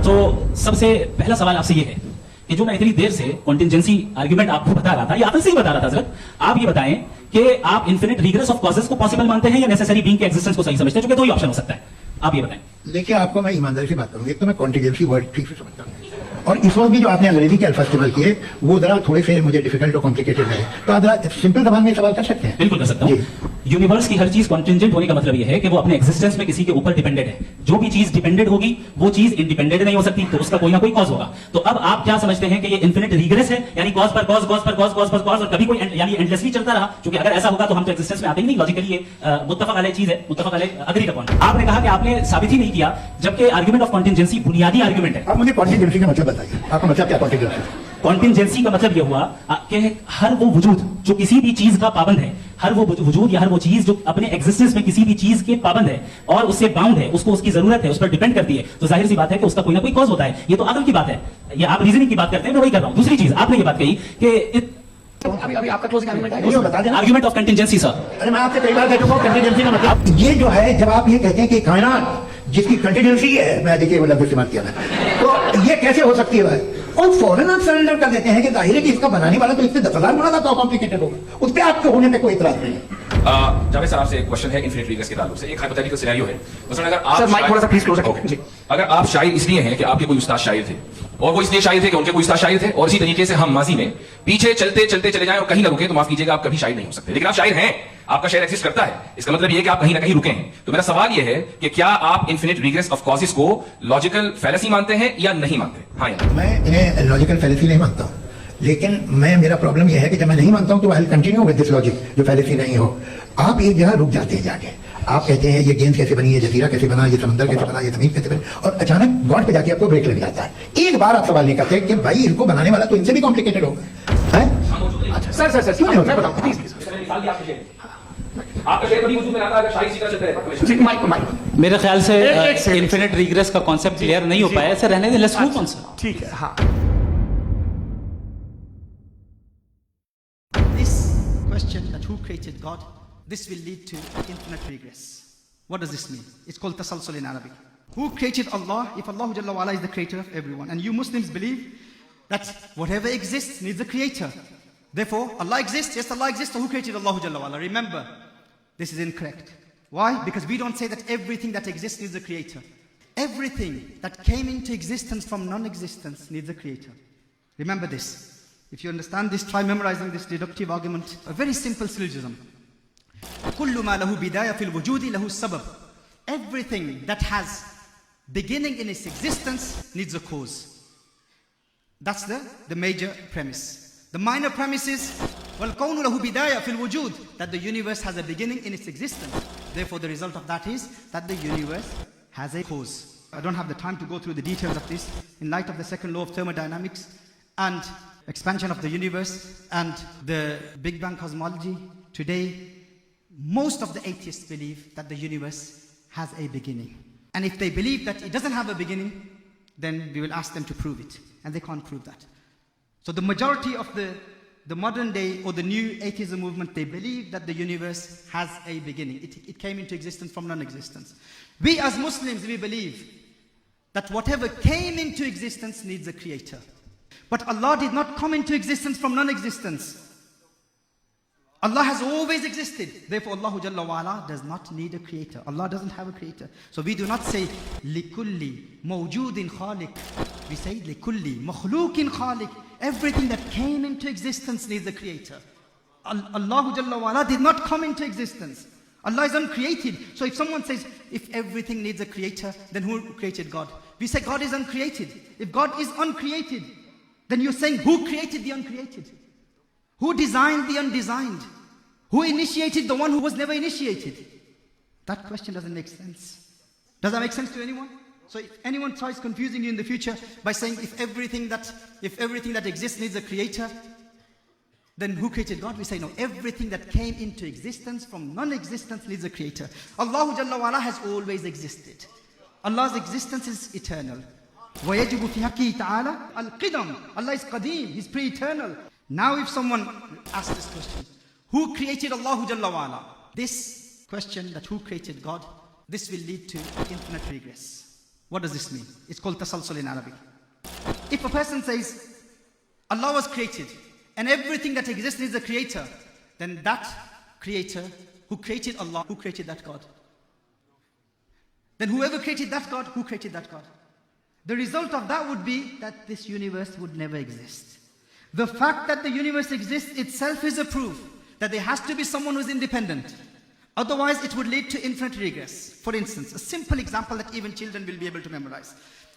तो सबसे पहला सवाल आपसे ये है कि जो मैं इतनी देर से कॉन्टिंजेंसी आर्ग्यूमेंट आपको बता रहा था, ये आपसे ही बता रहा था सर, आप ये बताएं कि आप इन्फिनिट रिग्रेस ऑफ कॉजेस को पॉसिबल मानते हैं या नेसेसरी बीइंग के एग्जिस्टेंस को सही समझते हैं? क्योंकि दो ही ऑप्शन हो सकता है, आप ये बताएं। देखिए, आपको मैं ईमानदारी से बात करूंगी, एक तो मैं कॉन्टिजेंसी वर्ड ठीक से समझता हूँ, और इस वक्त भी जो आपने अंग्रेजी के अल्फाज इस्तेमाल किए वो जरा थोड़े से मुझे डिफिकल्ट और कॉम्प्लिकेटेड है, तो आप जरा सिंपल जबान में सवाल कर सकते हैं? बिल्कुल कर सकता हूँ। यूनिवर्स की हर चीज कॉन्टिंजेंट होने का मतलब यह है कि वो अपने एग्जिस्टेंस में किसी के ऊपर डिपेंडेंट है। जो भी चीज डिपेंडेंट होगी वो चीज इंडिपेंडेंट नहीं हो सकती, तो उसका कोई ना कोई कॉज होगा। तो अब आप क्या समझते हैं कि ये इन्फिनिट रिग्रेस है, यानी कॉज पर कॉज, कॉज पर कॉज, कॉज पर कॉज, और कभी कोई यानी एंडलेसली चलता रहा? क्योंकि अगर ऐसा होगा तो हम तो एग्जिस्टेंस में आते ही नहीं, लॉजिकली ये मुत्तफक अलैह चीज है, मुत्तफक अलैह अग्रीड अपॉन। आपने कहा कि आपने साबित ही नहीं किया, जबकि आर्गुमेंट ऑफ कॉन्टिंजेंसी बुनियादी आर्गुमेंट है। आप मुझे कॉन्टिजेंसी का मतलब बताइए, आपका मतलब क्या कॉन्टिजेंसी? कॉन्टिंजेंसी का मतलब यह हुआ कि हर वो वजूद जो किसी भी चीज का पाबंद है, हर वो वजूद या हर वो चीज जो अपने एग्जिस्टेंस में किसी भी चीज के पाबंद है और उससे बाउंड है, उसको उसकी जरूरत है, उस पर डिपेंड करती है, तो जाहिर सी बात है कि उसका कोई ना कोई कॉज होता है। ये तो अकल की बात है, ये आप रीजनिंग की बात करते हैं, मैं वही कर रहा हूं। दूसरी चीज, आपने ये बात कही कि अभी आपका क्लोजिंग आर्गुमेंट है, आर्गुमेंट ऑफ कंटिंजेंसी। सर, अरे मैं आपसे कई बार कह चुका हूं कंटिजेंसी का मतलब ये जो है, जब आप ये कहते हैं कि कायनात जिसकी कंटिजेंसी है, मैं देखिए वो लफ्ज इस्तेमाल किया मैं, तो ये कैसे हो सकती है? और फौरन आप सरेंडर कर देते हैं कि जाहिर है कि इसका बनाने वाला तो इससे 10,000 गुना तो कॉम्प्लिकेटेड होगा, उस पर आपके होने में कोई इतराज नहीं है। जावेद सर, आपसे एक क्वेश्चन है इन्फिनिट रिग्रेस के ताल्लुक से। एक हाइपोथेटिकल सिनेरियो है, मसलन अगर आप सर माइक थोड़ा सा प्लीज क्लोज रखो जी, अगर आप शायर इसलिए हैं कि आपके कोई उस्ताद शायर थे, और वो इसलिए शायर थे कि उनके कोई उस्ताद शायर थे, और इसी तरीके से हम माजी में पीछे चलते चलते चले जाएं और कहीं ना रुके, तो माफ कीजिएगा आप कभी शायर नहीं हो सकते। लेकिन आप शायर हैं, आपका शायर एग्जिस्ट करता है, इसका मतलब ये है कि आप कहीं ना कहीं रुके हैं। तो मेरा सवाल ये है कि क्या आप इन्फिनिट रिग्रेस ऑफ कॉजेस को लॉजिकल फैलेसी मानते हैं या नहीं मानते? हाँ या मैं इन्हें लॉजिकल फैलेसी नहीं मानता हूँ, लेकिन मेरा प्रॉब्लम यह है कि जब मैं नहीं मानता हूं तो I will continue with this logic जो फैलेसी नहीं हो। आप एक जगह रुक जाते हैं जाके, आप कहते हैं ये गेंद कैसे बनी, ये जजीरा कैसे बना, ये समंदर कैसे बना, ये जमीन कैसे बनी, और अचानक गॉड पे जाके आपको ब्रेक लग जाता है। एक बार आप सवाल नहीं करते कि भाई इनको बनाने वाला तो इनसे भी कॉम्प्लिकेटेड होगा। अच्छा सर क्यों नहीं होता? मैं बताऊं प्लीज। आपका शेर कभी वजूद में आता है अगर शायर इसी तरह चलते रहे? मेरे ख्याल से इन्फिनिट रिग्रेस का कॉन्सेप्ट क्लियर नहीं हो पाया, ऐसे रहने दें, लेट्स मूव ऑन सर। ठीक है, हाँ। That who created God, this will lead to infinite regress. What does this mean? It's called tasalsul in Arabic. Who created Allah? If Allah Jalla wa Ala is the creator of everyone, and you Muslims believe that whatever exists needs a creator. Therefore, Allah exists. Yes, Allah exists. So who created Allah Jalla wa Ala? Remember, this is incorrect. Why? Because we don't say that everything that exists needs a creator. Everything that came into existence from non-existence needs a creator. Remember this. If you understand this, try memorizing this deductive argument. A very simple syllogism. كل ما له بداية في الوجود له السبب. Everything that has beginning in its existence needs a cause. That's the major premise. The minor premise is والكون له بداية في الوجود, that the universe has a beginning in its existence. Therefore, the result of that is that the universe has a cause. I don't have the time to go through the details of this. In light of the second law of thermodynamics and expansion of the universe and the Big Bang cosmology, today most of the atheists believe that the universe has a beginning. And if they believe that it doesn't have a beginning, then we will ask them to prove it. And they can't prove that. So the majority of the modern day or the new atheism movement, they believe that the universe has a beginning. It came into existence from non-existence. We as Muslims, we believe that whatever came into existence needs a creator. But Allah did not come into existence from non-existence. Allah has always existed. Therefore, Allah Jalla wa Ala does not need a creator. Allah doesn't have a creator. So we do not say لِكُلِّ مَوْجُودٍ خَالِقٍ. We say لِكُلِّ مَخْلُوقٍ خَالِقٍ. Everything that came into existence needs a creator. Allah Jalla wa Ala did not come into existence. Allah is uncreated. So if someone says, if everything needs a creator, then who created God? We say God is uncreated. If God is uncreated, then you're saying, who created the uncreated? Who designed the undesigned? Who initiated the one who was never initiated? That question doesn't make sense. Does that make sense to anyone? So if anyone tries confusing you in the future by saying if everything that exists needs a creator, then who created God? We say no, everything that came into existence from non-existence needs a creator. Allah Jalla wa Ala has always existed. Allah's existence is eternal. وَيَجِبُ فِي حَقِّهِ تَعَالَى الْقِدَمُ. Allah is Qadim, He's pre-eternal. Now if someone asks this question, who created Allah Jalla wa Ala? This question, that who created God, this will lead to infinite regress. What does this mean? It's called tasalsul in Arabic. If a person says, Allah was created, and everything that exists is a creator, then that creator who created Allah, who created that God? Then whoever created that God, who created that God? The result of that would be that this universe would never exist. The fact that the universe exists itself is a proof that there has to be someone who is independent. Otherwise, it would lead to infinite regress. For instance, a simple example that even children will be able to memorize.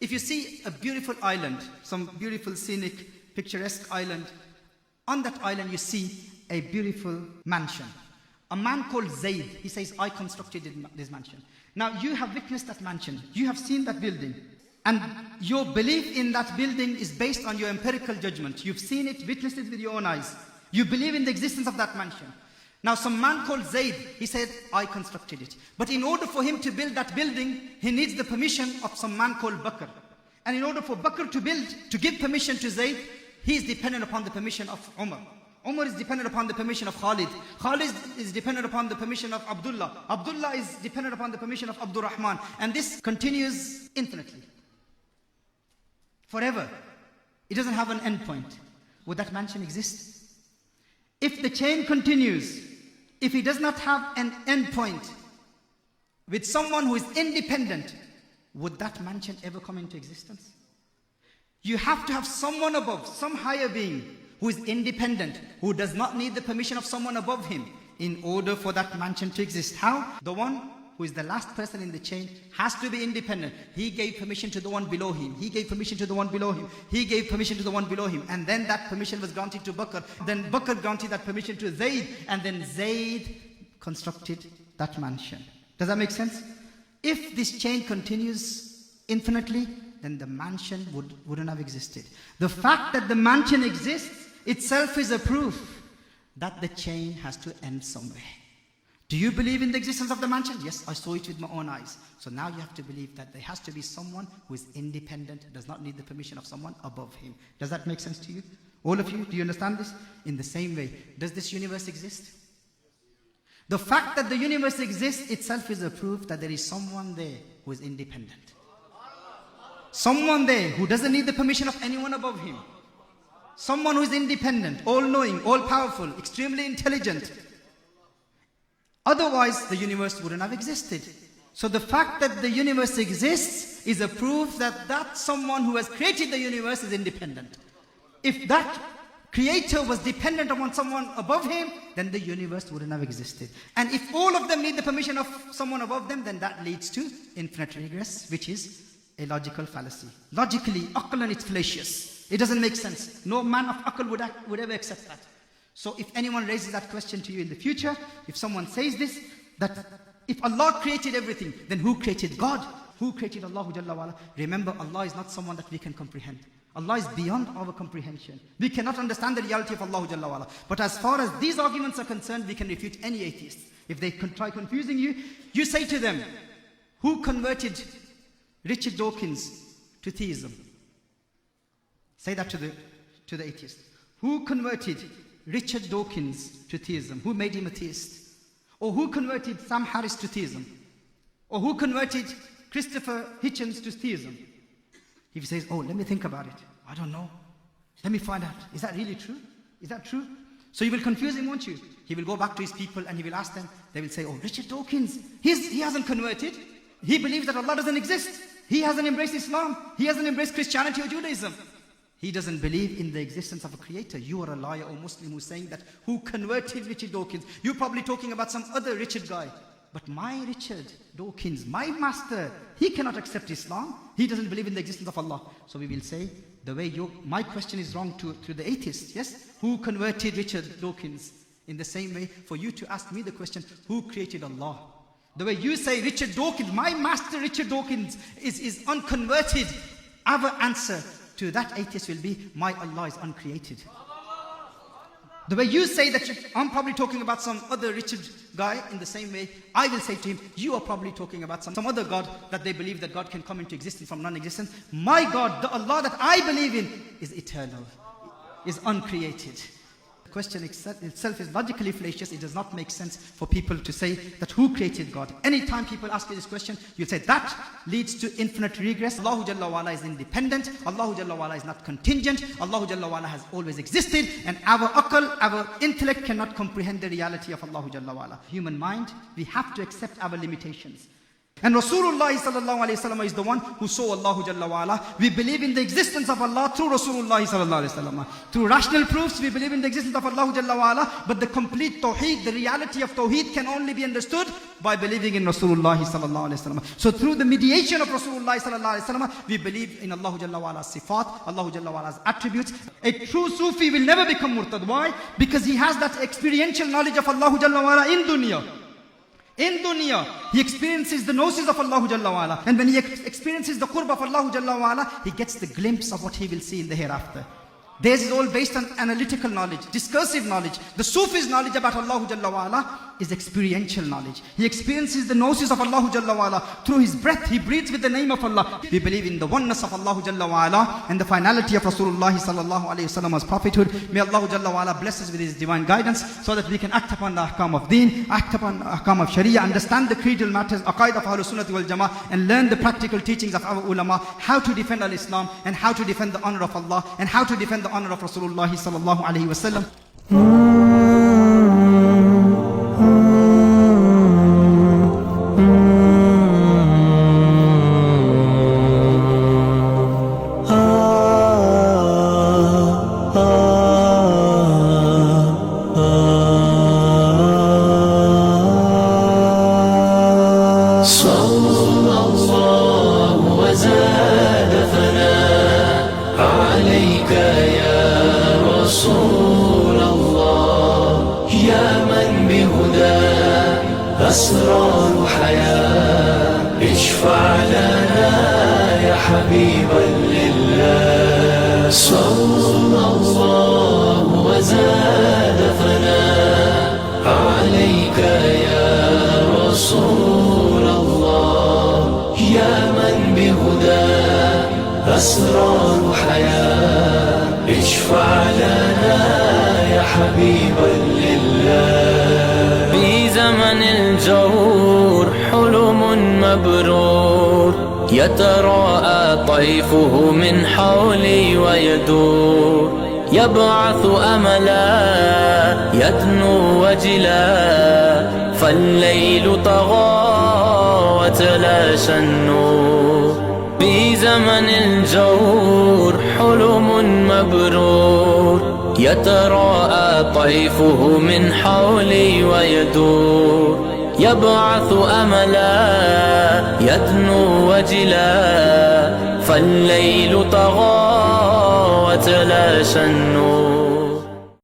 If you see a beautiful island, some beautiful scenic, picturesque island, on that island you see a beautiful mansion. A man called Zayd, he says, I constructed this mansion. Now you have witnessed that mansion, you have seen that building, and your belief in that building is based on your empirical judgment. You've seen it, witnessed it with your own eyes. You believe in the existence of that mansion. Now some man called Zayd, he said, I constructed it. But in order for him to build that building, he needs the permission of some man called Bakr. And in order for Bakr to give permission to Zayd, he is dependent upon the permission of Umar. Umar is dependent upon the permission of Khalid. Khalid is dependent upon the permission of Abdullah. Abdullah is dependent upon the permission of Abdul Rahman. And this continues infinitely. Forever. It doesn't have an end point. Would that mansion exist? If the chain continues, if it does not have an end point with someone who is independent, would that mansion ever come into existence? You have to have someone above, some higher being who is independent, who does not need the permission of someone above him in order for that mansion to exist. How? The one who is the last person in the chain has to be independent. He gave permission to the one below him. He gave permission to the one below him. He gave permission to the one below him. And then that permission was granted to Bakr. Then Bakr granted that permission to Zayd. And then Zayd constructed that mansion. Does that make sense? If this chain continues infinitely, then the mansion wouldn't have existed. The fact that the mansion exists itself is a proof that the chain has to end somewhere. Do you believe in the existence of the mansion? Yes, I saw it with my own eyes. So now you have to believe that there has to be someone who is independent, does not need the permission of someone above him. Does that make sense to you? All of you, do you understand this? In the same way, does this universe exist? The fact that the universe exists itself is a proof that there is someone there who is independent. Someone there who doesn't need the permission of anyone above him. Someone who is independent, all-knowing, all-powerful, extremely intelligent. Otherwise, the universe wouldn't have existed. So the fact that the universe exists is a proof that that someone who has created the universe is independent. If that creator was dependent upon someone above him, then the universe wouldn't have existed. And if all of them need the permission of someone above them, then that leads to infinite regress, which is a logical fallacy. Logically, aqlan, it's fallacious. It doesn't make sense. No man of aql would ever accept that. So if anyone raises that question to you in the future, if someone says this, that if Allah created everything, then who created God? Who created Allah Jalla wa'ala? Remember, Allah is not someone that we can comprehend. Allah is beyond our comprehension. We cannot understand the reality of Allah Jalla wa'ala. But as far as these arguments are concerned, we can refute any atheist. If they try confusing you, you say to them, who converted Richard Dawkins to theism? Say that to the atheist. Who converted Richard Dawkins to theism? Who made him a theist? Or who converted Sam Harris to theism? Or who converted Christopher Hitchens to theism? If he says, oh, let me think about it. I don't know. Let me find out. Is that really true? Is that true? So you will confuse him, won't you? He will go back to his people and he will ask them. They will say, oh, Richard Dawkins, he hasn't converted. He believes that Allah doesn't exist. He hasn't embraced Islam. He hasn't embraced Christianity or Judaism. He doesn't believe in the existence of a creator. You are a liar or Muslim who's saying that who converted Richard Dawkins. You're probably talking about some other Richard guy. But my Richard Dawkins, my master, he cannot accept Islam. He doesn't believe in the existence of Allah. So we will say, the way my question is wrong to the atheist, yes? Who converted Richard Dawkins? In the same way, for you to ask me the question, who created Allah? The way you say Richard Dawkins, my master Richard Dawkins is unconverted. Our answer to that atheist will be, my Allah is uncreated. The way you say that I'm probably talking about some other Richard guy, in the same way, I will say to him, you are probably talking about some other God that they believe that God can come into existence from non-existence. My God, the Allah that I believe in, is eternal, is uncreated. The question itself is logically fallacious. It does not make sense for people to say that who created God. Anytime people ask you this question, you say that leads to infinite regress. Allah Jalla wa'ala is independent. Allah Jalla wa'ala is not contingent. Allah Jalla wa'ala has always existed. And our aql, our intellect cannot comprehend the reality of Allah Jalla wa'ala. Human mind, we have to accept our limitations. And Rasulullah sallallahu alayhi wasallam is the one who saw Allah Jalla wa'ala. We believe in the existence of Allah through Rasulullah sallallahu alayhi wasallam. Through rational proofs, we believe in the existence of Allah Jalla wa'ala. But the complete tawheed, the reality of tawheed can only be understood by believing in Rasulullah sallallahu alayhi wasallam. So through the mediation of Rasulullah sallallahu alayhi wasallam, we believe in Allah Jalla wa'ala's sifat, Allah Jalla wa'ala's attributes. A true Sufi will never become murtad. Why? Because he has that experiential knowledge of Allah Jalla wa'ala in dunya. In dunya, he experiences the gnosis of Allah Jalla wa'ala. And when he experiences the qurb of Allah Jalla wa'ala, he gets the glimpse of what he will see in the hereafter. Theirs is all based on analytical knowledge, discursive knowledge. The Sufi's knowledge about Allah Jalla wa'ala is experiential knowledge. He experiences the gnosis of Allah Jalla wa'ala. Through his breath, he breathes with the name of Allah. We believe in the oneness of Allah Jalla wa'ala and the finality of Rasulullah sallallahu alayhi wasallam's prophethood. May Allah Jalla wa'ala bless us with his divine guidance so that we can act upon the ahkam of deen, act upon the ahkam of sharia, understand the creedal matters, aqaid of Ahlul Sunnah wal Jama'ah, and learn the practical teachings of our ulama, how to defend al-Islam and how to defend the honor of Allah and how to defend the honor of Rasulullah sallallahu alayhi wasallam. أسرار حياة اشفع لنا يا حبيبا لله صلى الله وزاد ثناء عليك يا رسول الله يا من بهدى أسرار حياة اشفع لنا يا حبيبا لله في زمن الجور حلم مبرور يتراءى طيفه من حولي ويدور يبعث أملا يدنو وجلا فالليل طغى وتلاشى النور في زمن الجور حلم مبرور يتراءى طيفه من حولي ويدور يبعث أملا يدنو وجلا فالليل طغى وتلاشى النور